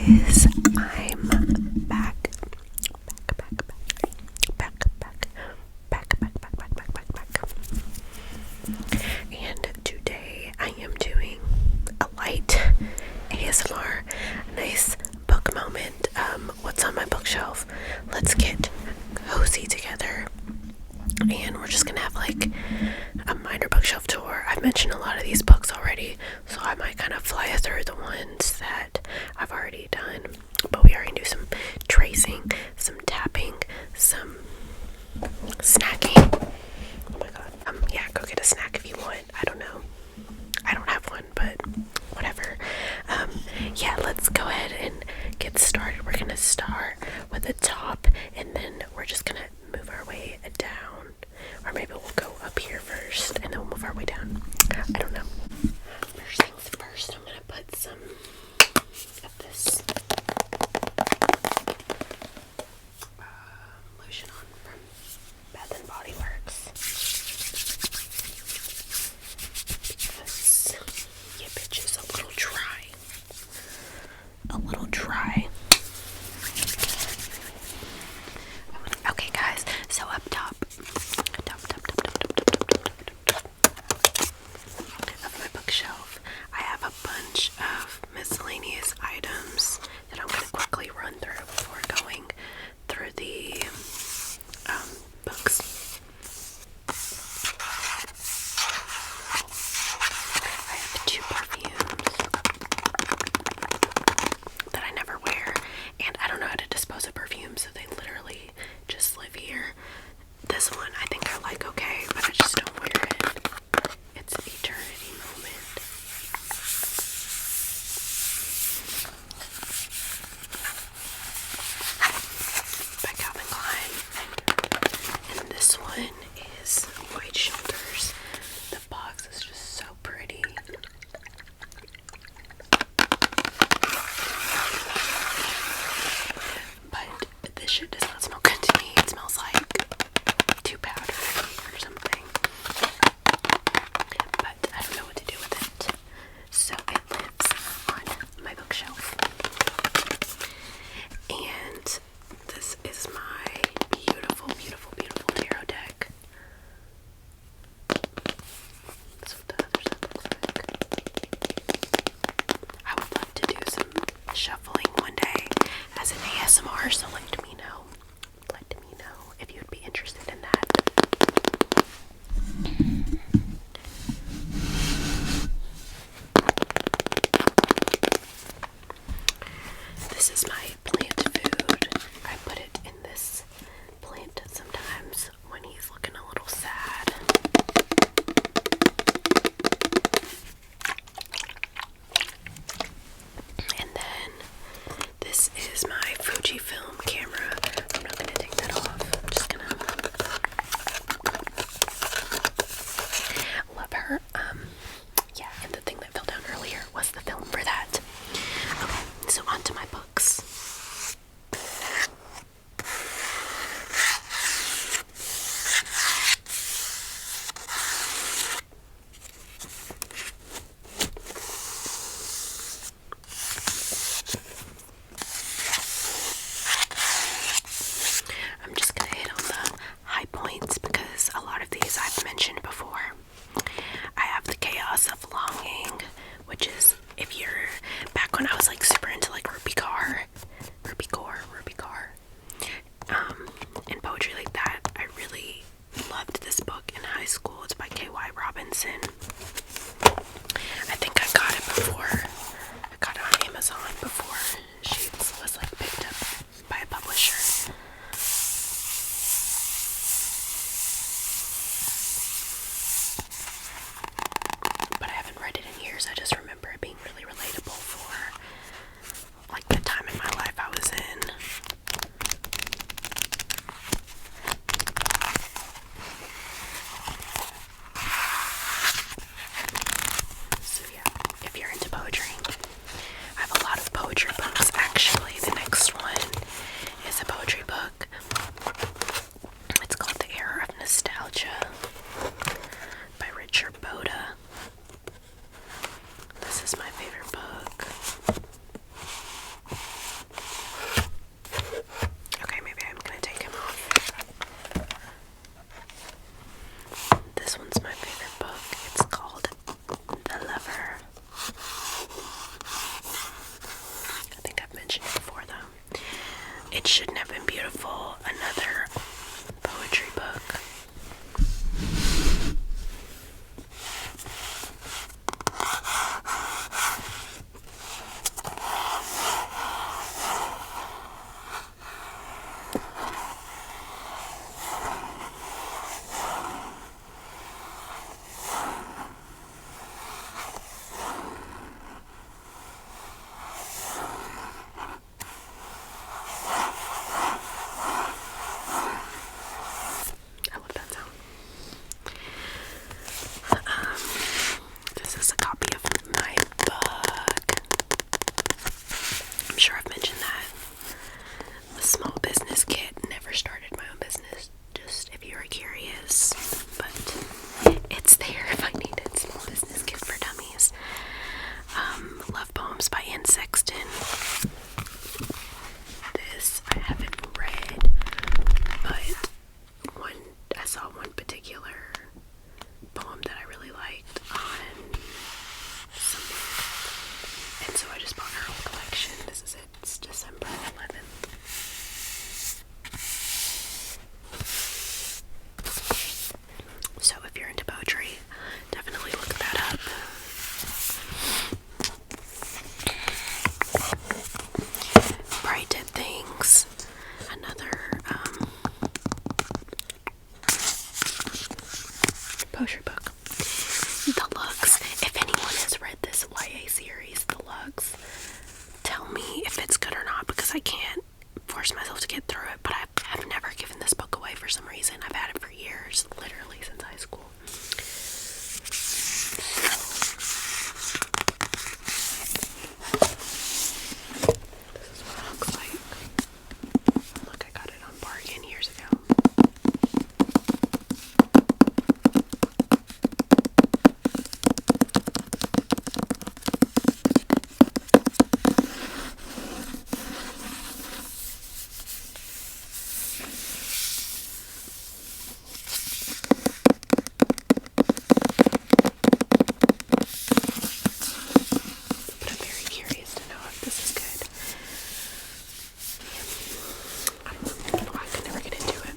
guys, I'm back. And today I am doing a light ASMR, a nice book moment. What's on my bookshelf? Let's get cozy together. And we're just gonna have like a minor bookshelf tour. I've mentioned a lot of these books already, so I might kind of fly through the ones that I've already done. But we are gonna do some tracing, some tapping, some snacking. Oh my god. Yeah, go get a snack if you want. I don't know. I don't have one, but whatever. Yeah, let's go ahead and get started. We're gonna start with the top, and then we're just gonna move our way down. Or maybe we'll go up here first, and then we'll move our way down. I don't know. First things first, I'm gonna put some of this lotion on from Bath and Body Works. Because your bitch is a little dry. A little dry. Okay guys, so up top of my bookshelf, I have a bunch of miscellaneous items that I'm going to quickly run through before going through the books. I have 2 perfumes that I never wear, and I don't know how to dispose of perfumes, so they literally just live here. This one I think I like okay, but I just don't wear it. It's Eternity Moment. By Calvin Klein. And this one is White Shoulders. The box is just so pretty. But this shit does not smell good to me. It smells like too powdery or something. But I don't know what to do with it. So it lives on my bookshelf. And this is my beautiful, beautiful, beautiful tarot deck. That's what the other side looks like. I would love to do some shuffling one day as an ASMR, so let me know. Let me know if you would be interested in that. This is my plant food. I put it in this plant sometimes when he's looking a little sad. And then this is my Fujifilm camera. I'm not going to take that off. I'm just going to love her. Yeah, and the thing that fell down earlier was the film for that. Okay, so on to my books. I'm just going to hit on the high points because a lot of these I've mentioned before. I have The Chaos of Longing, which is, if you're back when I was like super into like Ruby Car, and poetry like that, I really loved this book in high school. It's by K.Y. Robinson. I think I got it before. I got it on Amazon before she was like picked up by a publisher. But I haven't read it in years. I just remember it being really relatable for like the time in my life I was in. So yeah, if you're into poetry, I have a lot of poetry books actually. The next one is a poetry book. It's called The Error of Nostalgia by Richard Boda. This is my favorite book. It Shouldn't Have Been Beautiful, another poetry book. This is a copy of my book. I'm sure I've mentioned that. A small business kit. Never started my own business. Just if you were curious. But it's there if I need it. Small business kit for dummies. Love Poems by Anne Sexton. This I haven't read, but I saw one particular poem that I really liked on something, and so I just bought her whole collection. This is it. It's December 11th. So if you're into poetry, definitely look that up. Bright Dead Things, another poetry book. The Lugs. If anyone has read this YA series, The Lugs, tell me if it's good or not, because I can't force myself to get through it, but I've never given this book away for some reason. I've had it for years, literally since high school. This is what it looks like. Look, I got it on bargain years ago. But I'm very curious to know if this is good. I don't know, I could never get into it.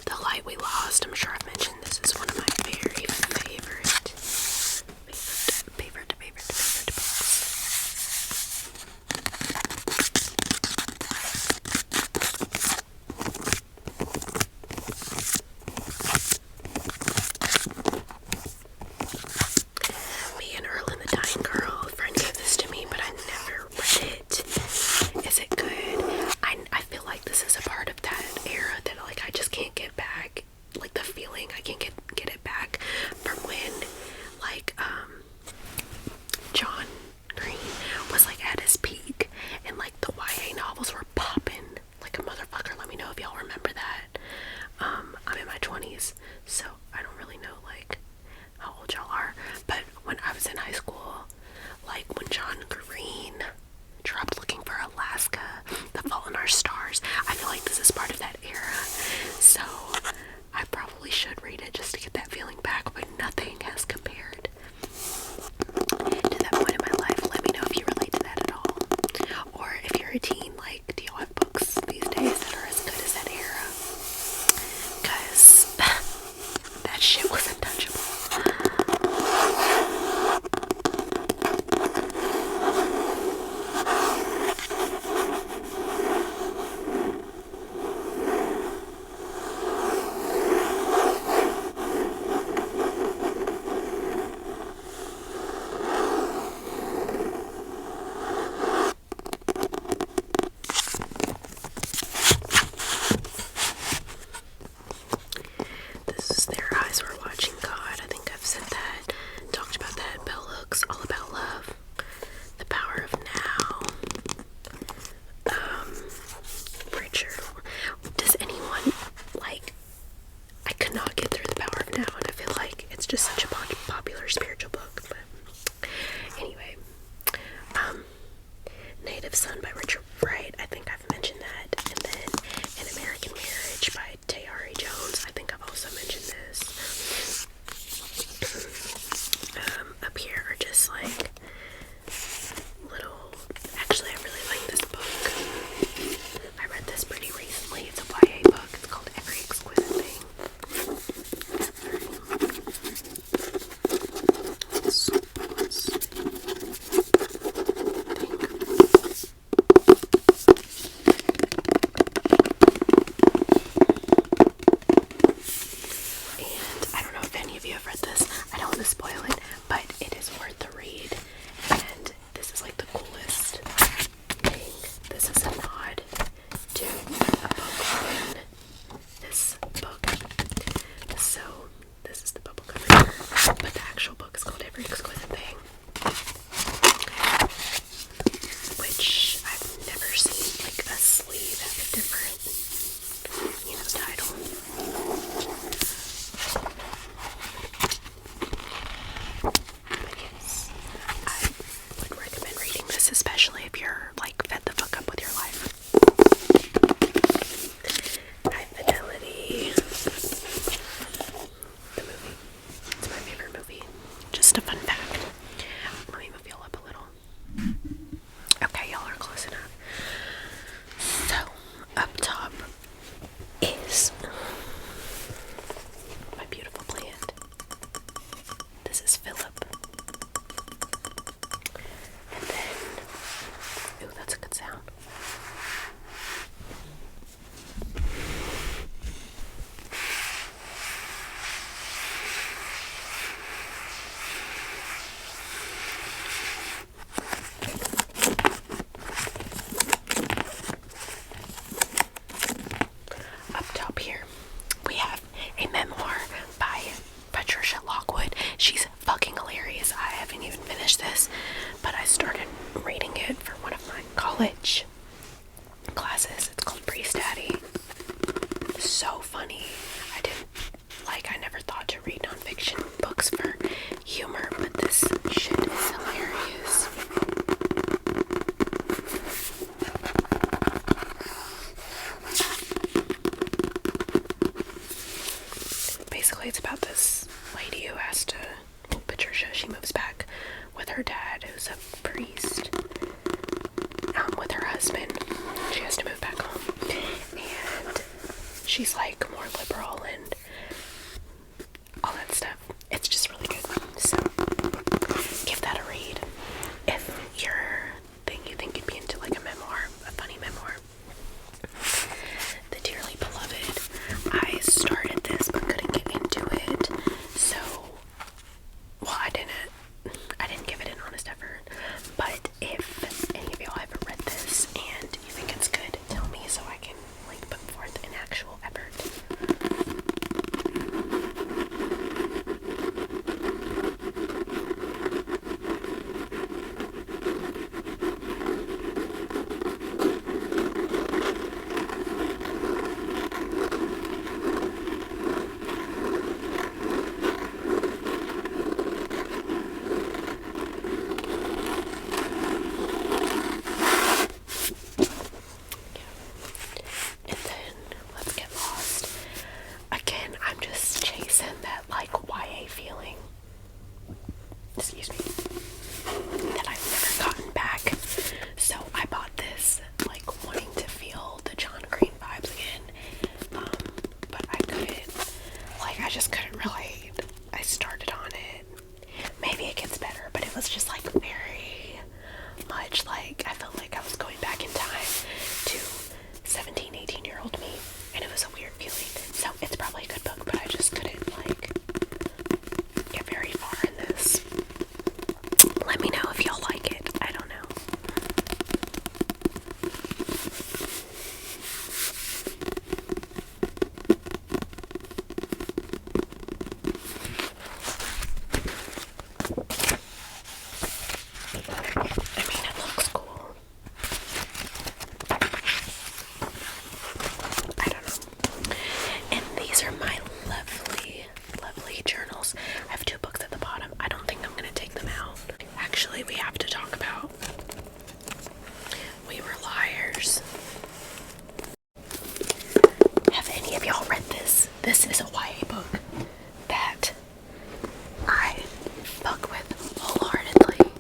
The Light We Lost, I'm sure I've mentioned this is one of my very favorite books. Me and Earl and the Dying Girl. A friend gave this to me, but I never read it. Is it good? I feel like this is a part of that era that like I just can't get back. Like the feeling, I can't get it back from when like John Green was like at his peak and like the YA novels were popping like a motherfucker. Let me know if y'all remember that. I'm in my 20s, so I don't really know like how old y'all are, but when I was in high school, like when John Green dropped Looking for Alaska, The Fault in Our Stars, I feel like this is part of that era, so I probably should read it just to get that feeling back, but nothing has compared to that point in my life. Let me know if you relate to that at all, or if you're a teen, like do y'all have books these days that are as good as that era? Because that shit was untouchable. This is Their Eyes Were Watching God. I think I've said that, talked about that. Bell Hooks, All About Love, The Power of Now. Richard. Does anyone, like, I could not get through The Power of Now, and I feel like it's just such a popular spiritual book, but anyway. Native Son by Richard Wright, I think I've mentioned that, and then An American Marriage by Tayari Jones, I think I've also mentioned this. Up here are just like finish this, but I started reading it for one of my college classes. It's called Priest Daddy. So funny. I never thought to read nonfiction books for humor, but this shit is hilarious. Basically, it's about this lady who has to, Patricia, she moves back with her dad, who's a priest, with her husband. She has to move back home, and she's like more liberal and all that stuff. It's just really good. So give that a read if you think you'd be into like a memoir, a funny memoir. The Dearly Beloved. I started this but couldn't get into it. So, well, I didn't give it an honest effort. But if any of y'all haven't read this and you think it's good, tell me so I can like put forth an actual effort. That I've never gotten back. So I bought this like wanting to feel the John Green vibes again, but I just couldn't really. I started on it. Maybe it gets better, but it was just like very much like I felt like I was going back in time to 17, 18-year-old me, and it was a weird feeling. So it's probably a good book, but I just couldn't like get very far in this. Let me know if y'all like it. I don't know. I mean, it looks cool. I don't know. And these are my lovely, lovely journals. I have 2 books at the bottom. I don't think I'm going to take them out. Actually, we have to talk about We Were Liars. Have any of y'all read this? This is a YA book that I fuck with wholeheartedly.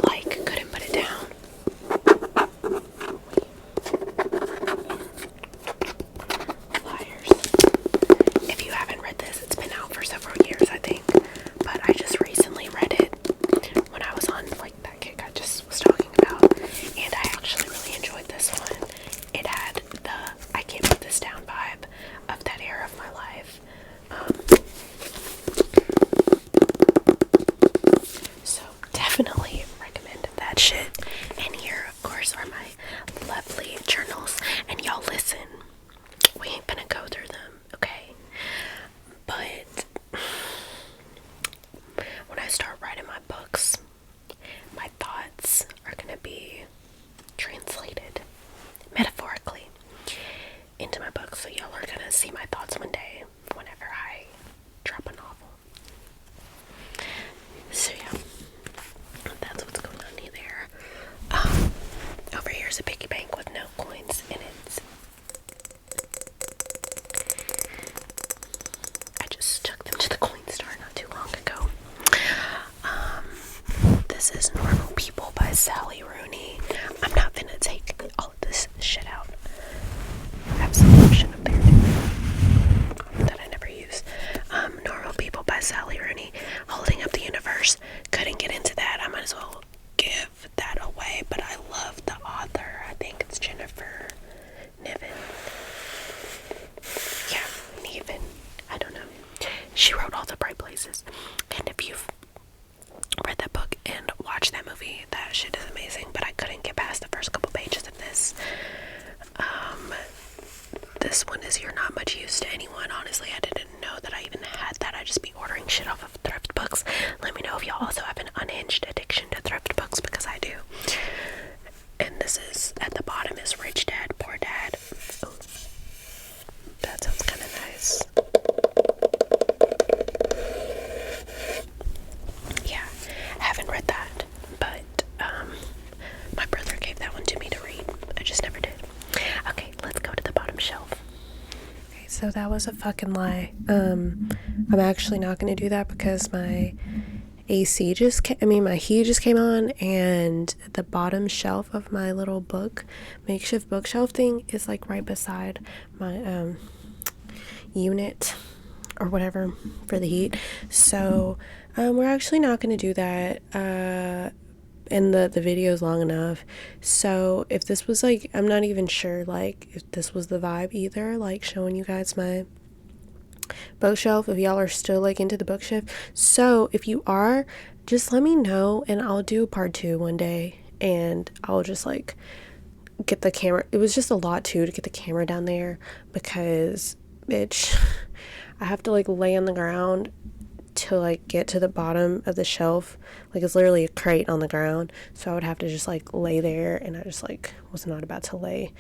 Like, couldn't put it down. Liars. If you haven't read this, it's been out for several years, I think. But I just recently read it when I was on like that kick I just was talking about, and I actually really enjoyed this one. It had the I can't put this down vibe of that era of my life. So definitely recommend that shit. And here, of course, are my lovely journals. And y'all listen, we ain't gonna go through them, okay? But when I start writing my books, my thoughts are gonna be translated metaphorically into my books. So y'all are gonna see my thoughts one day whenever I drop a novel. So yeah, that's what's going on there. Over here's a piggy bank with no coins in it. I just took them to the coin store not too long ago. This is Normal People by Sally Rooney. I'm not gonna take all of this shit out. I have some lotion up there too that I never use. Normal People by Sally Rooney. Holding Up the Universe. Couldn't get into that. I might as well give that away, but I love the author. I think it's Jennifer Niven. Yeah, Niven. I don't know. She wrote All the Bright Places. And if you've read that book and watched that movie, that shit is amazing, but I couldn't get past the first couple pages of this. This one is You're Not Much Use to Anyone. Honestly, I didn't know that I even had that. I just be ordering shit off of thrift books. Let me know if y'all also have an unhinged so that was a fucking lie. I'm actually not going to do that because my my heat just came on, and the bottom shelf of my little makeshift bookshelf thing is like right beside my unit or whatever for the heat. So we're actually not going to do that. And the video is long enough. So if this was like, I'm not even sure like if this was the vibe either, like showing you guys my bookshelf, if y'all are still like into the bookshelf. So if you are, just let me know and I'll do a part 2 one day, and I'll just like get the camera. It was just a lot too to get the camera down there because bitch, I have to like lay on the ground to like get to the bottom of the shelf. Like it's literally a crate on the ground, so I would have to just like lay there, and I just like was not about to lay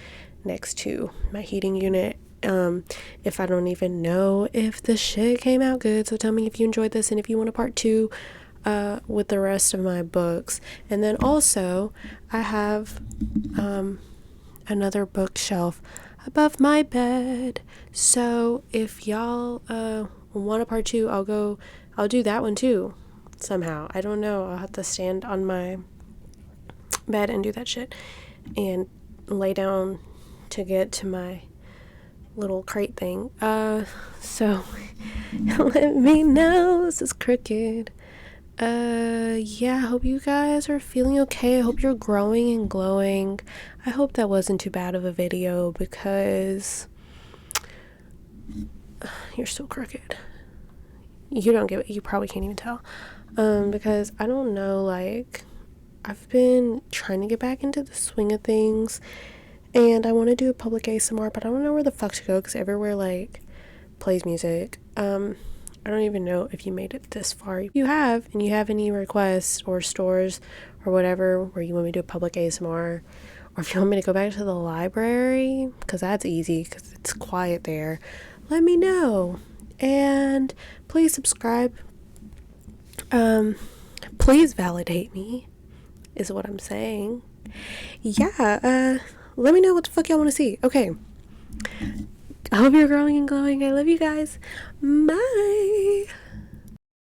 next to my heating unit. If I don't even know if the shit came out good. So tell me if you enjoyed this and if you want a part 2 with the rest of my books. And then also I have another bookshelf above my bed, so if y'all want a part 2, I'll do that one too somehow. I don't know, I'll have to stand on my bed and do that shit and lay down to get to my little crate thing. So let me know. This is crooked. Yeah, I hope you guys are feeling okay. I hope you're growing and glowing. I hope that wasn't too bad of a video because you're so crooked. You don't get it. You probably can't even tell. Because I don't know, like I've been trying to get back into the swing of things, and I want to do a public ASMR, but I don't know where the fuck to go because everywhere like plays music. I don't even know if you made it this far. If you have, and you have any requests or stores or whatever where you want me to do a public ASMR, or if you want me to go back to the library, because that's easy because it's quiet there, let me know. And please subscribe. Please validate me is what I'm saying. Yeah, let me know what the fuck y'all want to see. Okay, I hope you're growing and glowing. I love you guys. Bye.